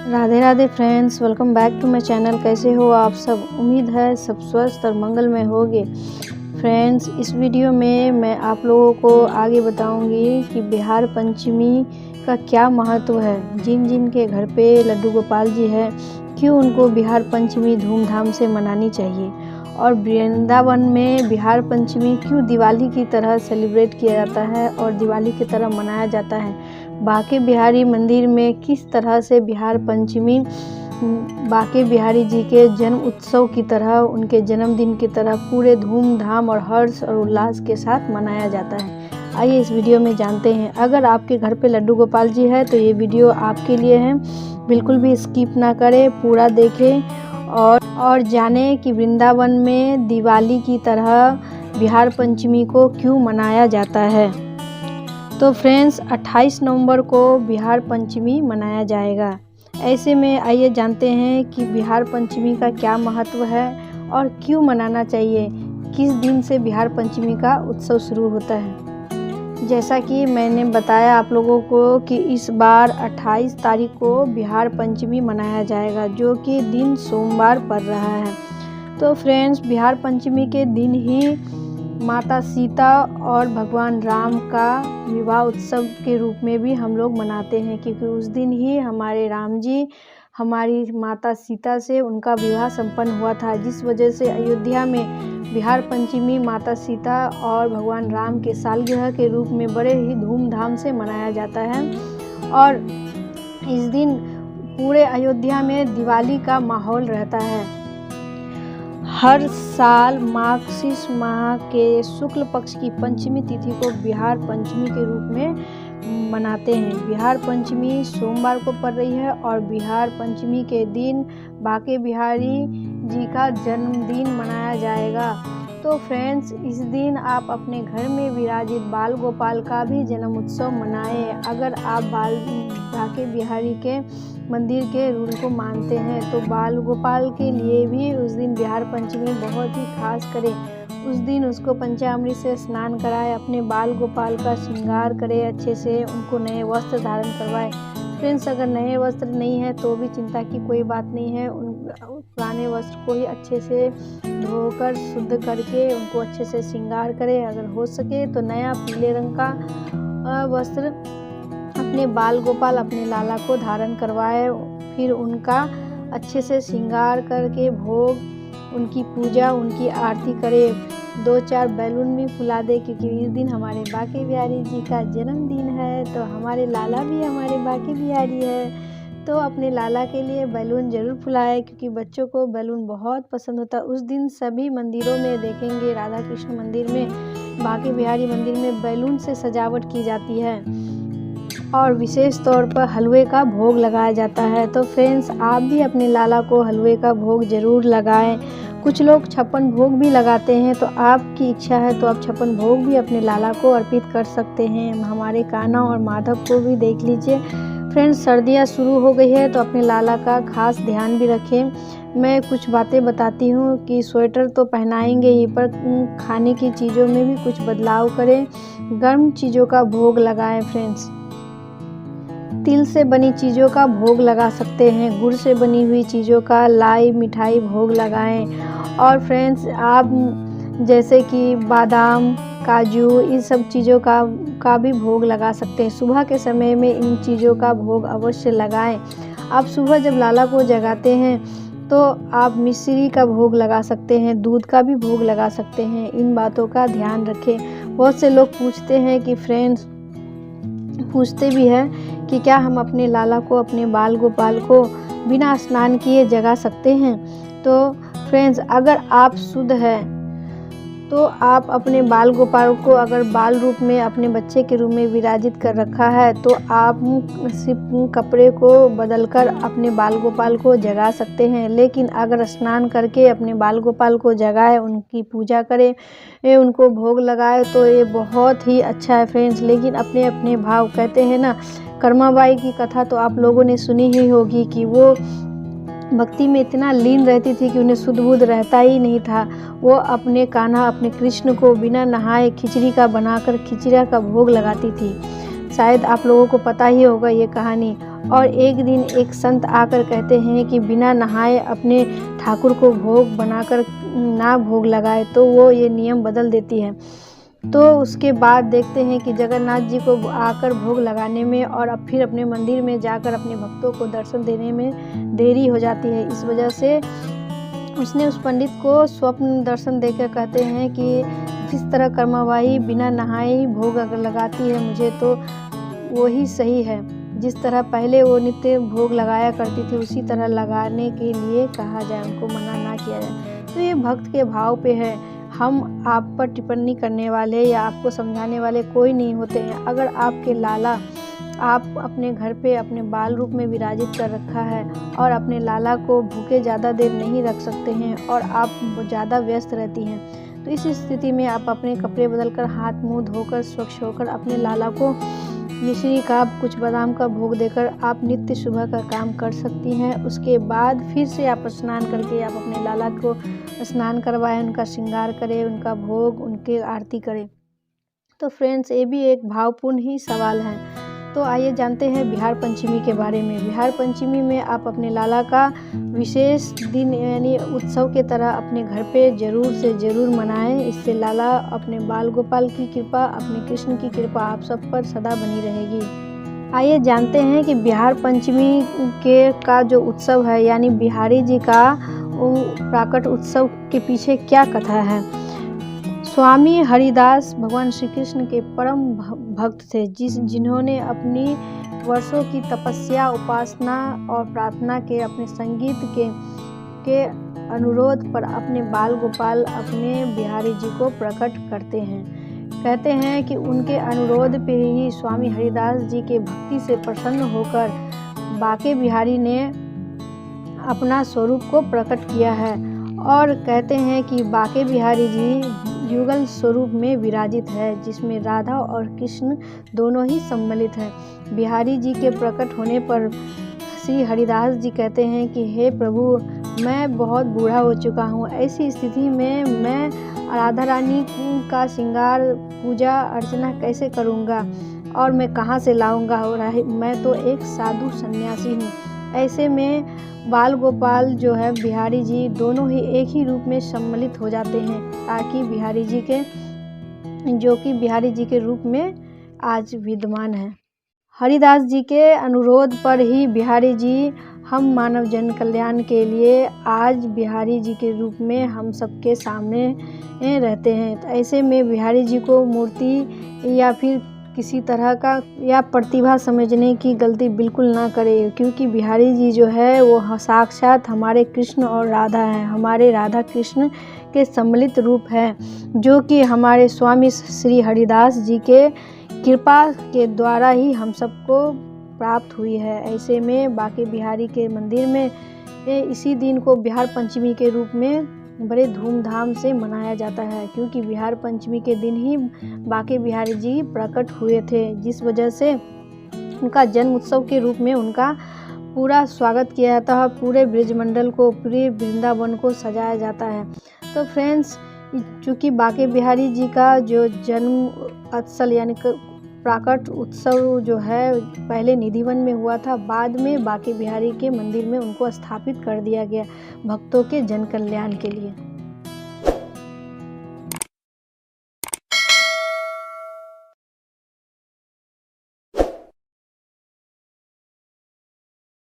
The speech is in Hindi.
Radhe Radhe friends, welcome back to my channel. कैसे हो आप सब? उम्मीद है सब स्वस्थ और मंगलमय होंगे। फ्रेंड्स, इस वीडियो में मैं आप लोगों को आगे बताऊंगी कि बिहार पंचमी का क्या महत्व है। जिन जिन के घर पे लड्डू गोपाल जी है, क्यों उनको बिहार पंचमी धूमधाम से मनानी चाहिए, और वृंदावन में बिहार पंचमी क्यों दिवाली की तरह सेलिब्रेट किया जाता है और दिवाली की तरह मनाया जाता है। बांके बिहारी मंदिर में किस तरह से बिहार पंचमी बांके बिहारी जी के जन्म उत्सव की तरह, उनके जन्मदिन की तरह पूरे धूमधाम और हर्ष और उल्लास के साथ मनाया जाता है। आइए इस वीडियो में जानते हैं। अगर आपके घर पे लड्डू गोपाल जी है तो ये वीडियो आपके लिए है। बिल्कुल भी स्किप ना करें, पूरा देखें और जानें कि वृंदावन में दिवाली की तरह बिहार पंचमी को क्यों मनाया जाता है। तो फ्रेंड्स, 28 नवंबर को बिहार पंचमी मनाया जाएगा। ऐसे में आइए जानते हैं कि बिहार पंचमी का क्या महत्व है और क्यों मनाना चाहिए। किस दिन से बिहार पंचमी का उत्सव शुरू होता है। जैसा कि मैंने बताया आप लोगों को कि इस बार 28 तारीख को बिहार पंचमी मनाया जाएगा, जो कि दिन सोमवार पड़ रहा है। तो फ्रेंड्स, बिहार पंचमी के दिन ही माता सीता और भगवान राम का विवाह उत्सव के रूप में भी हम लोग मनाते हैं, क्योंकि उस दिन ही हमारे राम जी हमारी माता सीता से उनका विवाह संपन्न हुआ था। जिस वजह से अयोध्या में बिहार पंचमी माता सीता और भगवान राम के सालगिरह के रूप में बड़े ही धूमधाम से मनाया जाता है। और इस दिन पूरे अयोध्या में दिवाली का माहौल रहता है। हर साल मार्गशीर्ष माह के शुक्ल पक्ष की पंचमी तिथि को बिहार पंचमी के रूप में मनाते हैं। बिहार पंचमी सोमवार को पड़ रही है और बिहार पंचमी के दिन बांके बिहारी जी का जन्मदिन मनाया जाएगा। तो फ्रेंड्स, इस दिन आप अपने घर में विराजित बाल गोपाल का भी जन्म उत्सव मनाएं। अगर आप बांके बिहारी के मंदिर के रूल को मानते हैं तो बाल गोपाल के लिए भी उस दिन बिहार पंचमी बहुत ही खास करें। उस दिन उसको पंचामृत से स्नान कराएं, अपने बाल गोपाल का श्रृंगार करें, अच्छे से उनको नए वस्त्र धारण करवाएं। फ्रेंड्स, अगर नए वस्त्र नहीं है तो भी चिंता की कोई बात नहीं है। उन पुराने वस्त्र को ही अच्छे से धोकर शुद्ध करके उनको अच्छे से श्रृंगार करें। अगर हो सके तो नया पीले रंग का वस्त्र अपने बाल गोपाल अपने लाला को धारण करवाए। फिर उनका अच्छे से श्रृंगार करके भोग, उनकी पूजा, उनकी आरती करे। 2-4 बैलून भी फुला दे, क्योंकि इस दिन हमारे बांके बिहारी जी का जन्मदिन है। तो हमारे लाला भी हमारे बांके बिहारी है, तो अपने लाला के लिए बैलून ज़रूर फुलाए, क्योंकि बच्चों को बैलून बहुत पसंद होता है। उस दिन सभी मंदिरों में देखेंगे, राधा कृष्ण मंदिर में, बांके बिहारी मंदिर में बैलून से सजावट की जाती है और विशेष तौर पर हलवे का भोग लगाया जाता है। तो फ्रेंड्स, आप भी अपने लाला को हलवे का भोग ज़रूर लगाएं। कुछ लोग 56 भोग भी लगाते हैं, तो आपकी इच्छा है तो आप 56 भोग भी अपने लाला को अर्पित कर सकते हैं। हमारे कान्हा और माधव को भी देख लीजिए। फ्रेंड्स, सर्दियाँ शुरू हो गई है तो अपने लाला का खास ध्यान भी रखें। मैं कुछ बातें बताती हूँ कि स्वेटर तो पहनाएंगे ही, पर खाने की चीज़ों में भी कुछ बदलाव करें। गर्म चीज़ों का भोग लगाएं। फ्रेंड्स, तिल से बनी चीज़ों का भोग लगा सकते हैं, गुड़ से बनी हुई चीज़ों का, लाई मिठाई भोग लगाएं। और फ्रेंड्स, आप जैसे कि बादाम, काजू, इन सब चीज़ों का भी भोग लगा सकते हैं। सुबह के समय में इन चीज़ों का भोग अवश्य लगाएं। आप सुबह जब लाला को जगाते हैं तो आप मिश्री का भोग लगा सकते हैं, दूध का भी भोग लगा सकते हैं। इन बातों का ध्यान रखें। बहुत से लोग पूछते हैं कि फ्रेंड्स, पूछते भी हैं कि क्या हम अपने लाला को, अपने बाल गोपाल को बिना स्नान किए जगा सकते हैं। तो फ्रेंड्स, अगर आप शुद्ध हैं तो आप अपने बाल गोपाल को अगर बाल रूप में अपने बच्चे के रूप में विराजित कर रखा है तो आप सिर्फ कपड़े को बदलकर अपने बाल गोपाल को जगा सकते हैं। लेकिन अगर स्नान करके अपने बाल गोपाल को जगाए, उनकी पूजा करें, उनको भोग लगाए तो ये बहुत ही अच्छा है। फ्रेंड्स, लेकिन अपने अपने भाव, कहते हैं ना, कर्माबाई की कथा तो आप लोगों ने सुनी ही होगी कि वो भक्ति में इतना लीन रहती थी कि उन्हें सुध बुध रहता ही नहीं था। वो अपने कान्हा, अपने कृष्ण को बिना नहाए खिचड़ी का बनाकर खिचड़ी का भोग लगाती थी। शायद आप लोगों को पता ही होगा ये कहानी। और एक दिन एक संत आकर कहते हैं कि बिना नहाए अपने ठाकुर को भोग बनाकर ना भोग लगाए, तो वो ये नियम बदल देती है। तो उसके बाद देखते हैं कि जगन्नाथ जी को आकर भोग लगाने में और अब फिर अपने मंदिर में जाकर अपने भक्तों को दर्शन देने में देरी हो जाती है। इस वजह से उसने उस पंडित को स्वप्न दर्शन देकर कहते हैं कि जिस तरह कर्माबाई बिना नहाए भोग अगर लगाती है मुझे, तो वही सही है। जिस तरह पहले वो नित्य भोग लगाया करती थी उसी तरह लगाने के लिए कहा जाए, उनको मना ना किया जाए। तो ये भक्त के भाव पे है। हम आप पर टिप्पणी करने वाले या आपको समझाने वाले कोई नहीं होते हैं। अगर आपके लाला आप अपने घर पे अपने बाल रूप में विराजित कर रखा है और अपने लाला को भूखे ज़्यादा देर नहीं रख सकते हैं और आप ज़्यादा व्यस्त रहती हैं, तो इस स्थिति में आप अपने कपड़े बदलकर हाथ मुंह धोकर स्वच्छ होकर अपने लाला को मिश्री का कुछ बादाम का भोग देकर आप नित्य सुबह का काम कर सकती हैं। उसके बाद फिर से आप स्नान करके आप अपने लाला को स्नान करवाएं, उनका श्रृंगार करें, उनका भोग, उनके आरती करें। तो फ्रेंड्स, ये भी एक भावपूर्ण ही सवाल है। तो आइए जानते हैं बिहार पंचमी के बारे में। बिहार पंचमी में आप अपने लाला का विशेष दिन यानी उत्सव के तरह अपने घर पे ज़रूर से ज़रूर मनाएं। इससे लाला अपने बाल गोपाल की कृपा, अपने कृष्ण की कृपा आप सब पर सदा बनी रहेगी। आइए जानते हैं कि बिहार पंचमी का जो उत्सव है यानी बिहारी जी का प्राकट उत्सव के पीछे क्या कथा है। स्वामी हरिदास भगवान श्री कृष्ण के परम भक्त थे, जिन्होंने अपनी वर्षों की तपस्या, उपासना और प्रार्थना के अपने संगीत के अनुरोध पर अपने बाल गोपाल अपने बिहारी जी को प्रकट करते हैं। कहते हैं कि उनके अनुरोध पे ही स्वामी हरिदास जी के भक्ति से प्रसन्न होकर बाके बिहारी ने अपना स्वरूप को प्रकट किया है। और कहते हैं कि बाके बिहारी जी युगल स्वरूप में विराजित है, जिसमें राधा और कृष्ण दोनों ही सम्मिलित हैं। बिहारी जी के प्रकट होने पर श्री हरिदास जी कहते हैं कि हे प्रभु, मैं बहुत बूढ़ा हो चुका हूँ। ऐसी स्थिति में मैं राधा रानी का श्रृंगार, पूजा अर्चना कैसे करूँगा और मैं कहाँ से लाऊँगा, और मैं तो एक साधु सन्यासी हूँ। ऐसे में बाल गोपाल जो है बिहारी जी दोनों ही एक ही रूप में सम्मिलित हो जाते हैं, ताकि बिहारी जी के जो कि बिहारी जी के रूप में आज विद्यमान है। हरिदास जी के अनुरोध पर ही बिहारी जी हम मानव जन कल्याण के लिए आज बिहारी जी के रूप में हम सबके सामने रहते हैं। तो ऐसे में बिहारी जी को मूर्ति या फिर किसी तरह का या प्रतिभा समझने की गलती बिल्कुल ना करें, क्योंकि बिहारी जी जो है वो साक्षात हमारे कृष्ण और राधा हैं, हमारे राधा कृष्ण के सम्मिलित रूप है, जो कि हमारे स्वामी श्री हरिदास जी के कृपा के द्वारा ही हम सबको प्राप्त हुई है। ऐसे में बाके बिहारी के मंदिर में इसी दिन को बिहार पंचमी के रूप में बड़े धूमधाम से मनाया जाता है, क्योंकि बिहार पंचमी के दिन ही बाके बिहारी जी प्रकट हुए थे, जिस वजह से उनका जन्म उत्सव के रूप में उनका पूरा स्वागत किया जाता है। पूरे ब्रजमंडल को, पूरे वृंदावन को सजाया जाता है। तो फ्रेंड्स, चूँकि बाके बिहारी जी का जो जन्म उत्सव यानी प्राकट उत्सव जो है पहले निधिवन में हुआ था, बाद में बाके बिहारी के मंदिर में उनको स्थापित कर दिया गया भक्तों के जन कल्याण के लिए।